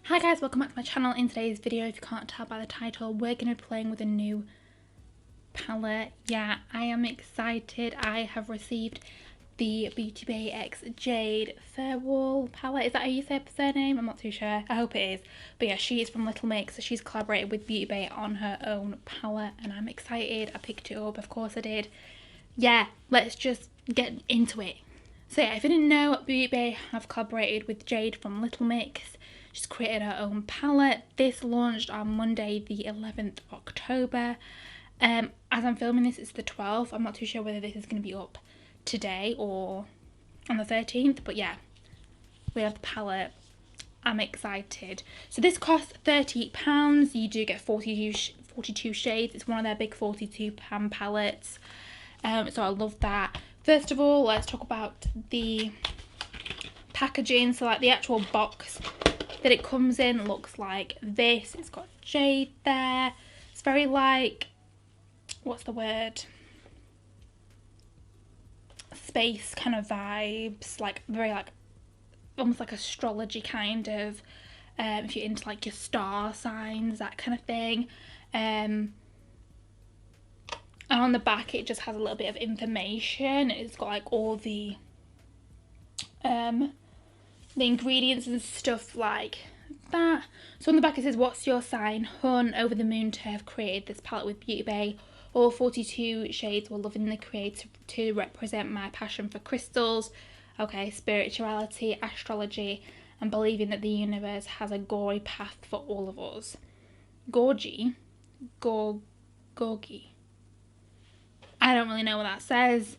Hi guys, welcome back to my channel. In today's video, if you can't tell by the title, we're going to be playing with a new palette. Yeah, I am excited. I have received the Beautybay X Jade Thirlwall palette. Is that how you say her name? I'm not too sure. I hope it is. But yeah, she is from Little Mix, so she's collaborated with Beautybay on her own palette and I'm excited. I picked it up, of course I did. Yeah, let's just get into it. So yeah, if you didn't know, Beautybay have collaborated with Jade from Little Mix. She's created her own palette. This launched on Monday the 11th of October. As I'm filming this, it's the 12th. I'm not too sure whether this is going to be up today or on the 13th, but yeah, we have the palette. I'm excited. So this costs £30. You do get 42 shades. It's one of their big £42 palettes. So I love that. First of all, let's talk about the packaging. So like the actual box that it comes in looks like this. It's got Jade there. It's very like, what's the word? Space kind of vibes, like very like almost like astrology kind of, if you're into like your star signs, that kind of thing. And on the back it just has a little bit of information. It's got like all the ingredients and stuff like that. So on the back it says, what's your sign? Hun, over the moon to have created this palette with Beautybay. All 42 shades were lovingly created to represent my passion for crystals, okay, spirituality, astrology, and believing that the universe has a gory path for all of us. Gorgy? Gorgy. I don't really know what that says.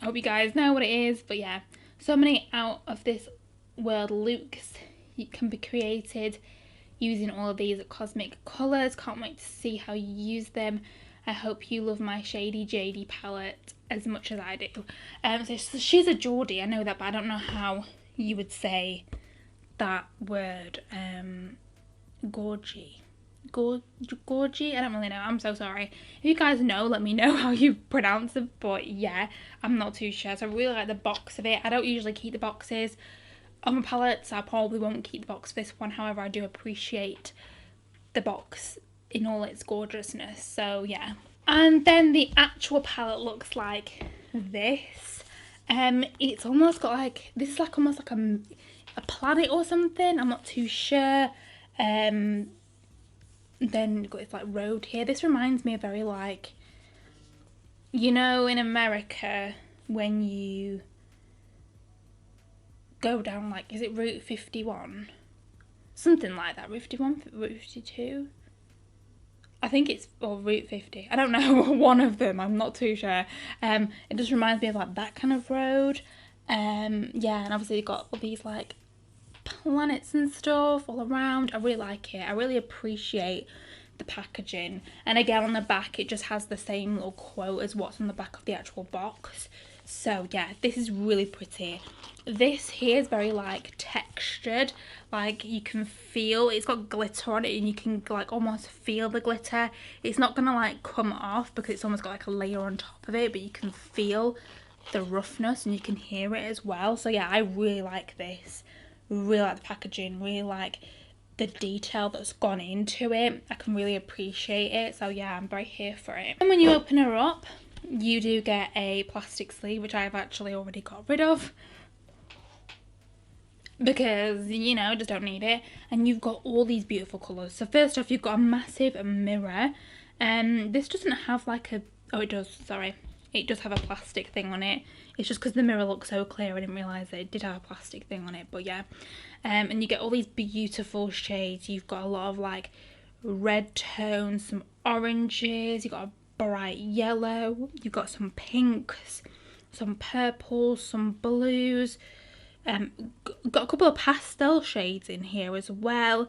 I hope you guys know what it is, but yeah. So many out of this world looks can be created using all of these cosmic colours. Can't wait to see how you use them. I hope you love my shady Jadey palette as much as I do. So she's a Geordie, I know that, but I don't know how you would say that word. Gorgy. Gorgy? I don't really know. I'm so sorry. If you guys know, let me know how you pronounce it. But yeah, I'm not too sure. So I really like the box of it. I don't usually keep the boxes on my palettes. So I probably won't keep the box for this one. However, I do appreciate the box in all its gorgeousness. So yeah. And then the actual palette looks like this. It's almost got like, this is like almost like a planet or something. I'm not too sure. Then you've got this like road here. This reminds me of very like, you know, in America when you go down like, is it Route 51? Something like that. Route 51, Route 52? I think it's, or Route 50. I don't know, one of them. I'm not too sure. It just reminds me of like that kind of road. Yeah, and obviously you've got all these like planets and stuff all around. I really like it. I really appreciate the packaging. And again, on the back it just has the same little quote as what's on the back of the actual box. So yeah, this is really pretty. This here is very like textured, like you can feel, it's got glitter on it and you can like almost feel the glitter. It's not gonna like come off because it's almost got like a layer on top of it, but you can feel the roughness and you can hear it as well. So yeah, I really like this. Really like the packaging, really like the detail that's gone into it. I can really appreciate it. So yeah, I'm very here for it. And when you open her up, you do get a plastic sleeve, which I've actually already got rid of because, you know, just don't need it. And you've got all these beautiful colours. So first off, you've got a massive mirror. This doesn't have like a, oh it does, sorry. It does have a plastic thing on it. It's just because the mirror looks so clear I didn't realise that it did have a plastic thing on it, but yeah. And you get all these beautiful shades. You've got a lot of like red tones, some oranges, you've got a bright yellow, you've got some pinks, some purples, some blues. Got a couple of pastel shades in here as well.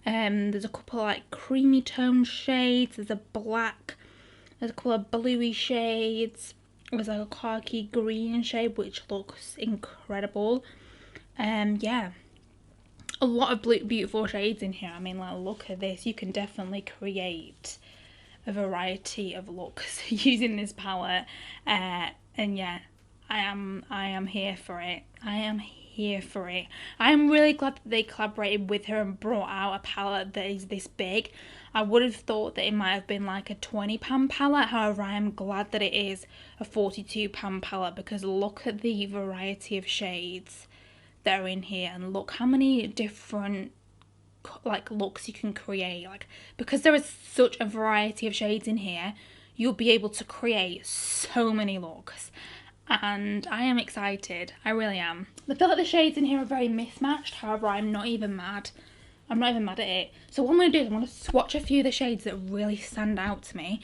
There's a couple of like creamy tone shades, there's a black, there's a couple of bluey shades, there's like a khaki green shade which looks incredible. Yeah, a lot of beautiful shades in here. I mean, like, look at this. You can definitely create a variety of looks using this palette. And yeah, I am here for it. I am here here for it. I am really glad that they collaborated with her and brought out a palette that is this big. I would have thought that it might have been like a £20 palette, however I am glad that it is a £42 palette, because look at the variety of shades that are in here, and look how many different like looks you can create. Like, because there is such a variety of shades in here, you'll be able to create so many looks, and I am excited. I really am. I feel like the shades in here are very mismatched, however I'm not even mad. I'm not even mad at it. So what I'm going to do is I'm going to swatch a few of the shades that really stand out to me.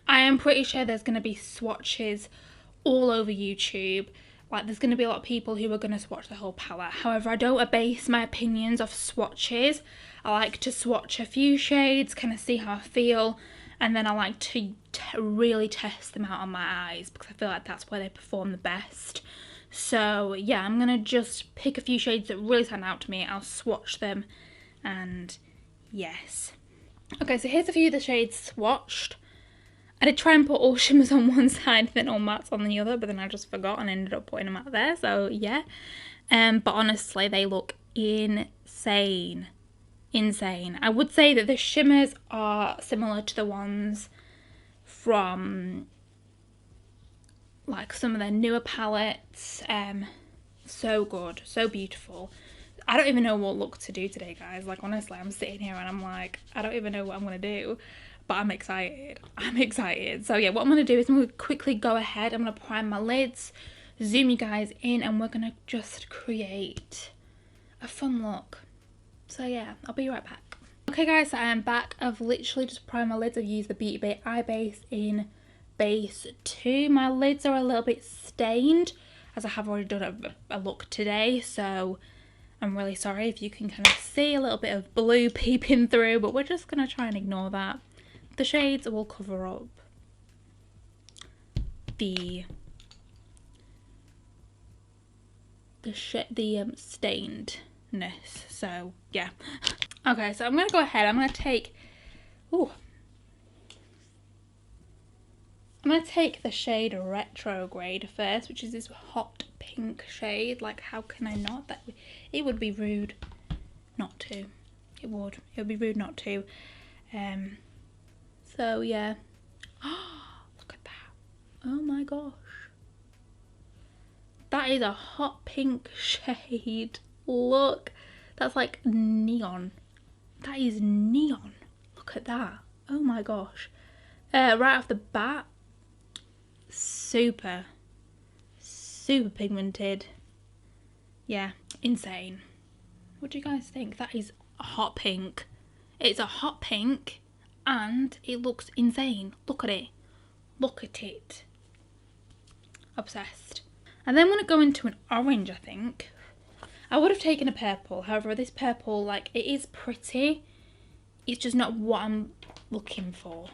I am pretty sure there's going to be swatches all over YouTube. Like, there's going to be a lot of people who are going to swatch the whole palette. However, I don't base my opinions off swatches. I like to swatch a few shades, kind of see how I feel, and then I like to really test them out on my eyes, because I feel like that's where they perform the best. So yeah, I'm going to just pick a few shades that really stand out to me. I'll swatch them, and yes. Okay, so here's a few of the shades swatched. I did try and put all shimmers on one side and then all mattes on the other, but then I just forgot and ended up putting them out there, so yeah. But honestly, they look insane. Insane. I would say that the shimmers are similar to the ones from like some of their newer palettes. So good, so beautiful. I don't even know what look to do today, guys. Like, honestly, I'm sitting here and I'm like, I don't even know what I'm gonna do. But I'm excited. I'm excited. So yeah, what I'm going to do is I'm going to quickly go ahead. I'm going to prime my lids, zoom you guys in, and we're going to just create a fun look. So yeah, I'll be right back. Okay guys, so I am back. I've literally just primed my lids. I've used the Beautybay Eye Base in Base 2. My lids are a little bit stained, as I have already done a look today. So I'm really sorry if you can kind of see a little bit of blue peeping through, but we're just going to try and ignore that. The shades will cover up the stainedness. So yeah. Okay, so I'm gonna go ahead. I'm gonna take the shade Retrograde first, which is this hot pink shade. Like, how can I not? It would be rude not to. It would be rude not to. So yeah. Look at that. Oh my gosh. That is a hot pink shade. Look. That's like neon. That is neon. Look at that. Oh my gosh. Right off the bat, super pigmented. Yeah, insane. What do you guys think? That is a hot pink. It's a hot pink. And it looks insane. Look at it. Look at it. Obsessed. And then I'm going to go into an orange, I think. I would have taken a purple. However, this purple, like, it is pretty. It's just not what I'm looking for.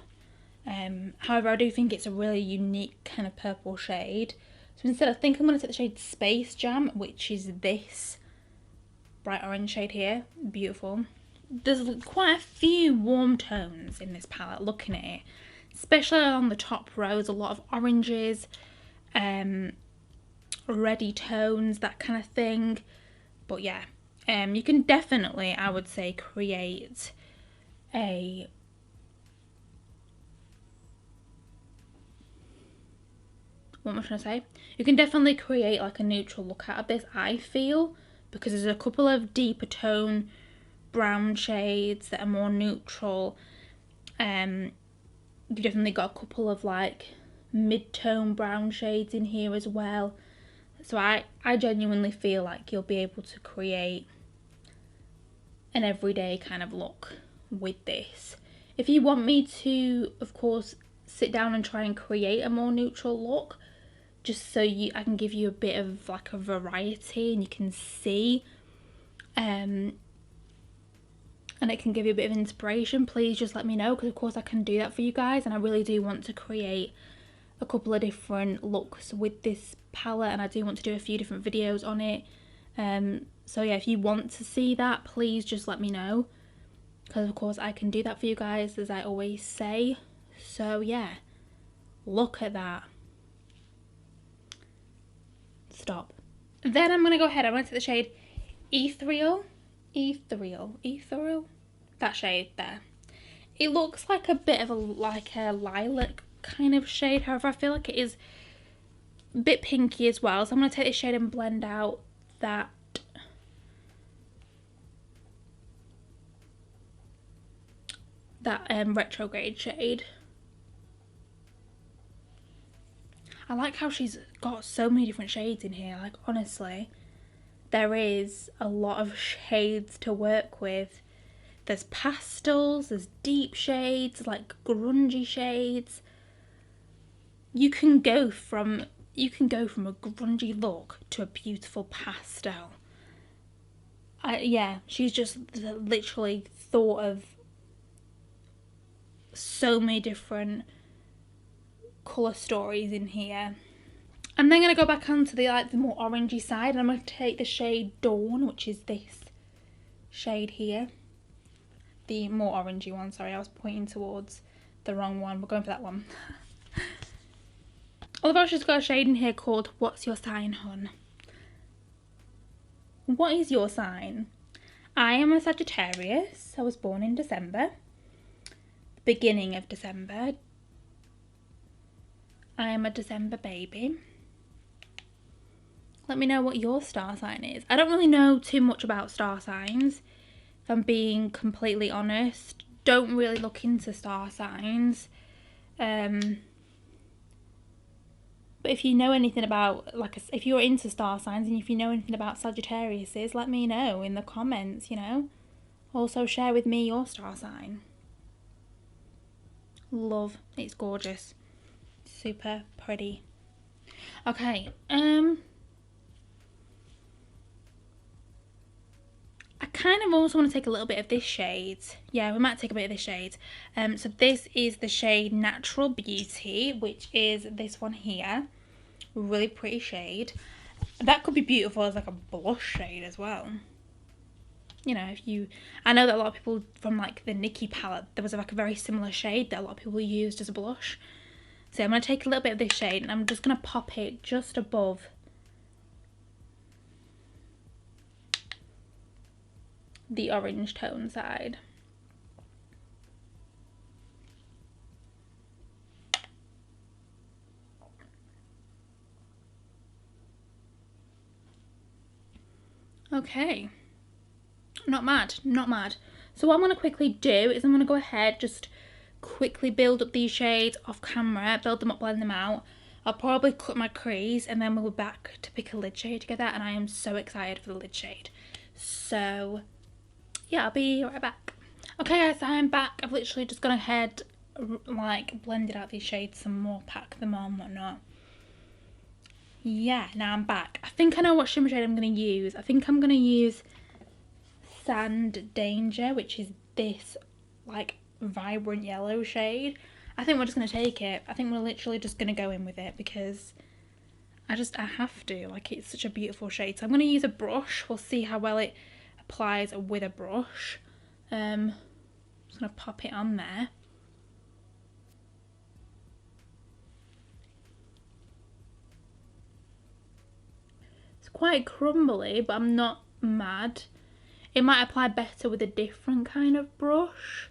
However, I do think it's a really unique kind of purple shade. So instead, I think I'm going to take the shade Space Jam, which is this bright orange shade here. Beautiful. There's quite a few warm tones in this palette, looking at it, especially on the top rows. A lot of oranges, reddy tones, that kind of thing. But yeah, you can definitely, I would say, create a what am I trying to say? You can definitely create like a neutral look out of this, I feel, because there's a couple of deeper tone brown shades that are more neutral. You've definitely got a couple of like mid-tone brown shades in here as well. So I genuinely feel like you'll be able to create an everyday kind of look with this. If you want me to, of course, sit down and try and create a more neutral look, just so I can give you a bit of like a variety and you can see, and it can give you a bit of inspiration, please just let me know, because of course I can do that for you guys, and I really do want to create a couple of different looks with this palette, and I do want to do a few different videos on it. So yeah, if you want to see that, please just let me know, because of course I can do that for you guys, as I always say. So yeah, look at that. Stop. Then I'm going to go ahead, I'm going to take the shade Ethereal, that shade there. It looks like a bit of a lilac kind of shade, however I feel like it is a bit pinky as well, so I'm going to take this shade and blend out that Retrograde shade. I like how she's got so many different shades in here, like honestly, there is a lot of shades to work with. There's pastels, there's deep shades, like grungy shades. You can go from a grungy look to a beautiful pastel. Yeah, she's just literally thought of so many different colour stories in here. I'm then going to go back onto the more orangey side, and I'm going to take the shade Dawn, which is this shade here. The more orangey one, sorry, I was pointing towards the wrong one. We're going for that one. Although she's got a shade in here called What's Your Sign, Hun? What is your sign? I am a Sagittarius. I was born in December. Beginning of December. I am a December baby. Let me know what your star sign is. I don't really know too much about star signs, if I'm being completely honest. Don't really look into star signs. But if you know anything about, if you're into star signs and if you know anything about Sagittariuses, let me know in the comments, you know. Also share with me your star sign. Love, it's gorgeous. Super pretty. Okay, I kind of also want to take a little bit of this shade. Yeah, we might take a bit of this shade. So this is the shade Natural Beauty, which is this one here. Really pretty shade. That could be beautiful as like a blush shade as well. You know, I know that a lot of people from like the Nikki palette, there was like a very similar shade that a lot of people used as a blush. So I'm going to take a little bit of this shade and I'm just going to pop it just above the orange tone side. Okay, not mad, not mad. So what I'm going to quickly do is I'm going to go ahead, just quickly build up these shades off camera, build them up, blend them out. I'll probably cut my crease and then we'll be back to pick a lid shade together, and I am so excited for the lid shade. So yeah, I'll be right back. Okay guys, I'm back. I've literally just gone ahead, like blended out these shades some more, pack them on, whatnot. Yeah, now I'm back. I think I know what shimmer shade I'm going to use. I think I'm going to use Sand Danger, which is this like vibrant yellow shade. I think we're just going to take it. I think we're literally just going to go in with it because I have to. Like, it's such a beautiful shade. So I'm going to use a brush. We'll see how well it applies with a brush. I'm just going to pop it on there. Quite crumbly, but I'm not mad. It might apply better with a different kind of brush.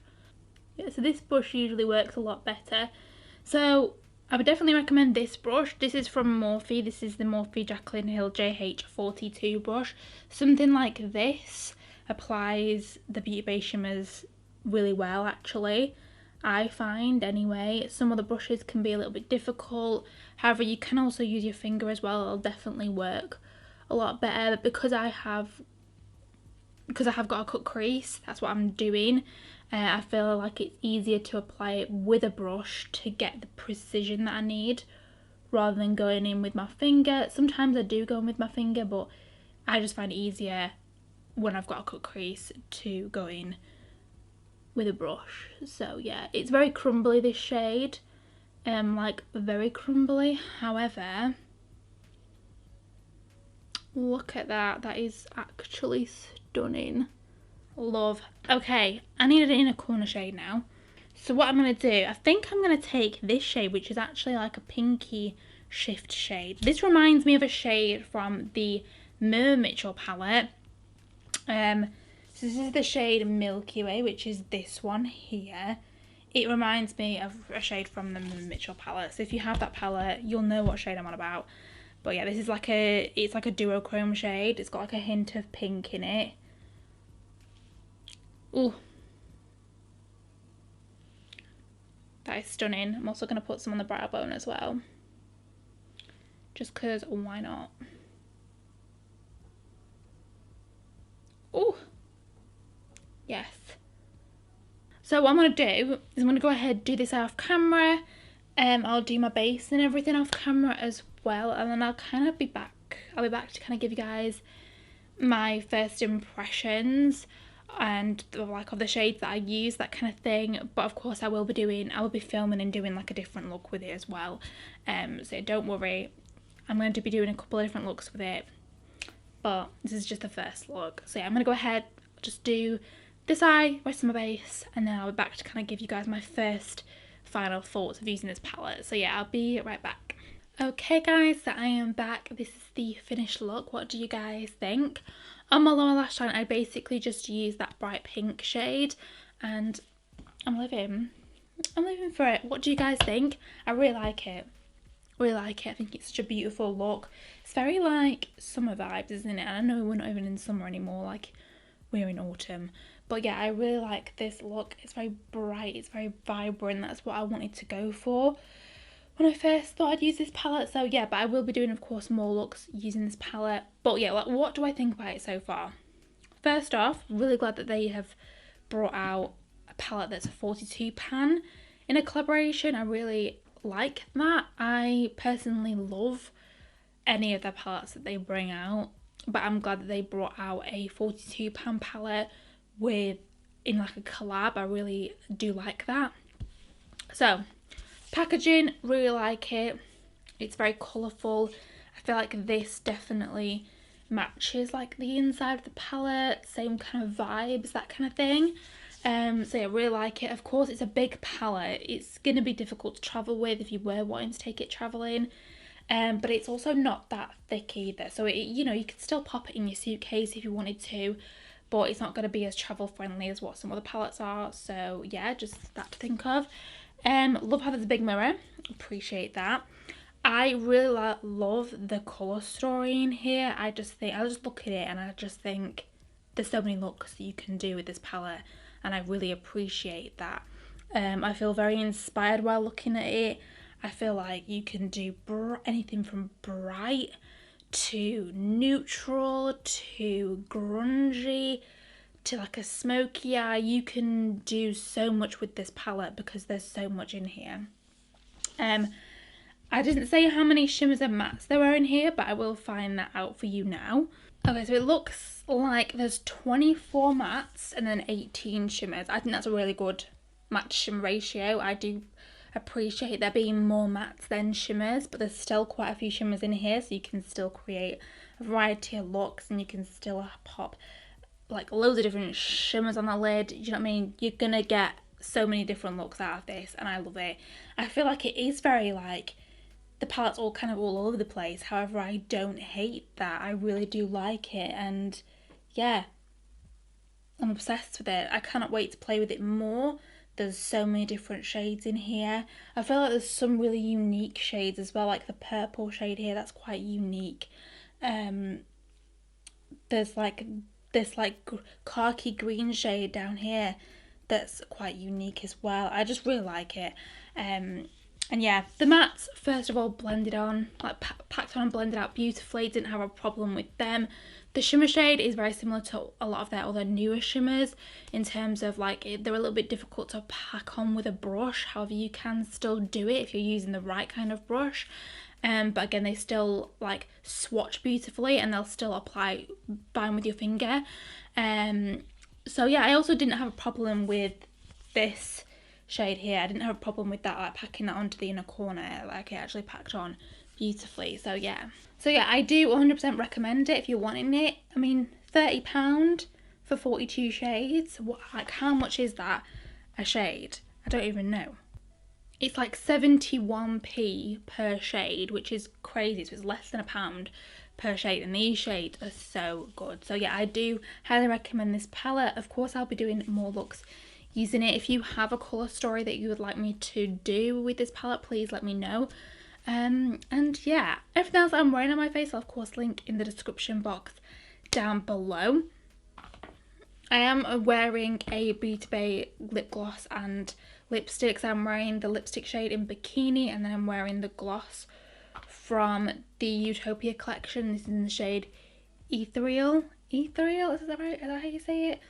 Yeah, so this brush usually works a lot better. So I would definitely recommend this brush. This is from MORPHE. This is the MORPHE Jaclyn Hill JH42 brush. Something like this applies the Beautybay shimmers really well, actually. I find anyway. Some of the brushes can be a little bit difficult. However, you can also use your finger as well. It'll definitely work a lot better. But because I have got a cut crease, that's what I'm doing. I feel like it's easier to apply it with a brush to get the precision that I need rather than going in with my finger. Sometimes I do go in with my finger, but I just find it easier when I've got a cut crease to go in with a brush. So yeah, it's very crumbly, this shade, like very crumbly. However, look at that, that is actually stunning. Love. Okay, I need an inner corner shade now. So what I'm going to do, I think I'm going to take this shade, which is actually like a pinky Shift shade. This reminds me of a shade from the Mitchell palette. So this is the shade Milky Way, which is this one here. It reminds me of a shade from the Mitchell palette. So if you have that palette, you'll know what shade I'm on about. But yeah, this is like it's like a duochrome shade. It's got like a hint of pink in it. Ooh. That is stunning. I'm also going to put some on the brow bone as well. Just because, why not? Ooh. Yes. So what I'm going to do is I'm going to go ahead and do this off camera. I'll do my base and everything off camera as well. And then I'll kind of be back. I'll be back to kind of give you guys my first impressions and like of the shades that I use, that kind of thing. But of course I will be filming and doing like a different look with it as well. So don't worry, I'm going to be doing a couple of different looks with it, but this is just the first look. So yeah, I'm going to go ahead, just do this eye, rest of my base, and then I'll be back to kind of give you guys my first final thoughts of using this palette. So yeah, I'll be right back. Okay guys, so I am back. This is the finished look. What do you guys think? On my lower lash line, I basically just used that bright pink shade, and I'm living for it. What do you guys think? I really like it. Really like it. I think it's such a beautiful look. It's very like summer vibes, isn't it? And I know we're not even in summer anymore, like we're in autumn. But yeah, I really like this look. It's very bright, it's very vibrant. That's what I wanted to go for when I first thought I'd use this palette. So yeah, but I will be doing, of course, more looks using this palette. But yeah, like, what do I think about it so far? First off, really glad that they have brought out a palette that's a 42 pan in a collaboration. I really like that. I personally love any of the palettes that they bring out, but I'm glad that they brought out a 42 pan palette in like a collab. I really do like that. So packaging, really like it. It's very colourful. I feel like this definitely matches like the inside of the palette, same kind of vibes, that kind of thing. So yeah, really like it. Of course, it's a big palette. It's gonna be difficult to travel with if you were wanting to take it traveling. But it's also not that thick either. So you know, you could still pop it in your suitcase if you wanted to, but it's not going to be as travel friendly as what some other palettes are. So yeah, just that to think of. Love how there's a big mirror. Appreciate that. I really love the colour story in here. I just look at it and I just think there's so many looks that you can do with this palette, and I really appreciate that. I feel very inspired while looking at it. I feel like you can do anything from bright to neutral to grungy to like a smoky eye. You can do so much with this palette because there's so much in here. I didn't say how many shimmers and mattes there were in here, but I will find that out for you now. Okay, so it looks like there's 24 mattes and then 18 shimmers. I think that's a really good matte shimmer ratio. I do appreciate there being more mattes than shimmers, but there's still quite a few shimmers in here, so you can still create a variety of looks and you can still pop like loads of different shimmers on the lid. You know what I mean? You're gonna get so many different looks out of this, and I love it. I feel like it is very like the palette's all kind of all over the place. However, I don't hate that. I really do like it, and yeah, I'm obsessed with it. I cannot wait to play with it more. There's so many different shades in here. I feel like there's some really unique shades as well, like the purple shade here, that's quite unique. There's like this like khaki green shade down here that's quite unique as well. I just really like it. And yeah, the mattes, first of all, blended on, like packed on and blended out beautifully. Didn't have a problem with them. The shimmer shade is very similar to a lot of their other newer shimmers in terms of like they're a little bit difficult to pack on with a brush. However, you can still do it if you're using the right kind of brush. But again, they still like swatch beautifully and they'll still apply fine with your finger. So yeah, I also didn't have a problem with this shade here. I didn't have a problem with that, like packing that onto the inner corner. Like it actually packed on beautifully. So yeah, I do 100% recommend it if you're wanting it. I mean, £30 for 42 shades. What, like how much is that a shade? I don't even know. It's like 71p per shade, which is crazy. So it's less than £1 per shade, and these shades are so good. So yeah, I do highly recommend this palette. Of course, I'll be doing more looks using it. If you have a colour story that you would like me to do with this palette, please let me know. And yeah, everything else I'm wearing on my face I'll of course link in the description box down below. I am wearing a Beautybay lip gloss and lipsticks. I'm wearing the lipstick shade in Bikini, and then I'm wearing the gloss from the Utopia collection. This is in the shade Ethereal, is that right? Is that how you say it?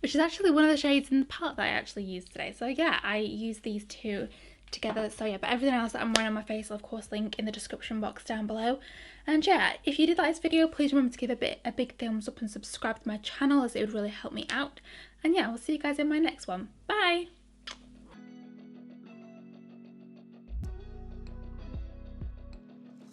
Which is actually one of the shades in the palette that I actually used today. So yeah, I used these two together. So yeah, but everything else that I'm wearing on my face I'll of course link in the description box down below. And yeah, if you did like this video, please remember to give a big thumbs up and subscribe to my channel, as it would really help me out. And yeah, I'll see you guys in my next one. Bye!